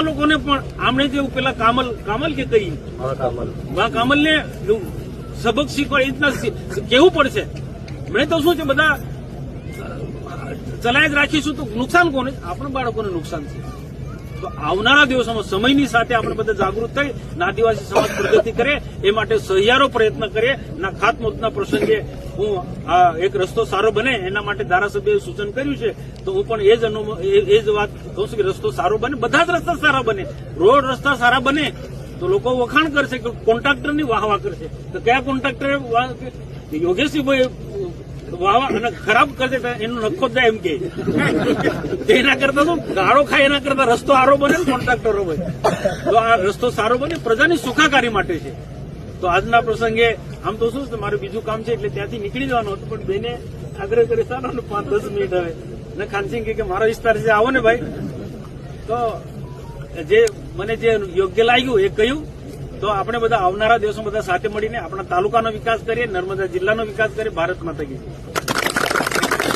લોકોને પણ આમણે જે પેલા કામલ કે કઈ કામલને સબક શીખવાડ એ રીતના કેવું પડશે. મેં તો શું છે બધા ચલાય જ રાખીશું તો નુકસાન કોને? આપણા બાળકોને નુકસાન છે. તો આવનારા દિવસોમાં સમયની સાથે આપણે બધા જાગૃત થઈ આદિવાસી સમાજ પ્રગતિ કરે એ માટે સહિયારો પ્રયત્ન કરીએ. ના ખાતમુહૂર્તના પ્રસંગે હું એક રસ્તો સારો બને એના માટે ધારાસભ્યએ સૂચન કર્યું છે. તો હું પણ એ જ વાત કહું છું કે રસ્તો સારો બને, બધા જ રસ્તા સારા બને. રોડ રસ્તા સારા બને તો લોકો વખાણ કરશે કે કોન્ટ્રાક્ટરની વાહવા કરશે. તો કયા કોન્ટ્રાક્ટરે યોગેશભાઈ વાહવા અને ખરાબ કરશે એનો નખો જાય એમ કે એના કરતા શું ગાળો ખાય એના કરતા રસ્તો સારો બને ને કોન્ટ્રાક્ટરો બને. તો આ રસ્તો સારો બને પ્રજાની સુખાકારી માટે છે. તો આજના પ્રસંગે આમ તો શું મારું બીજું કામ છે એટલે ત્યાંથી નીકળી જવાનું હતું, પણ બેને આગ્રહ કરી સારો 5-10 મિનિટ હવે ને ખાનસિંહ કે મારો વિસ્તાર છે આવો ને ભાઈ. તો જે મને જે યોગ્ય લાગ્યું એ કહ્યું. તો આપણે બધા આવનારા દિવસોમાં બધા સાથે મળીને આપણા તાલુકાનો વિકાસ કરીએ, નર્મદા જિલ્લાનો વિકાસ કરીએ. ભારત માતા કી જય.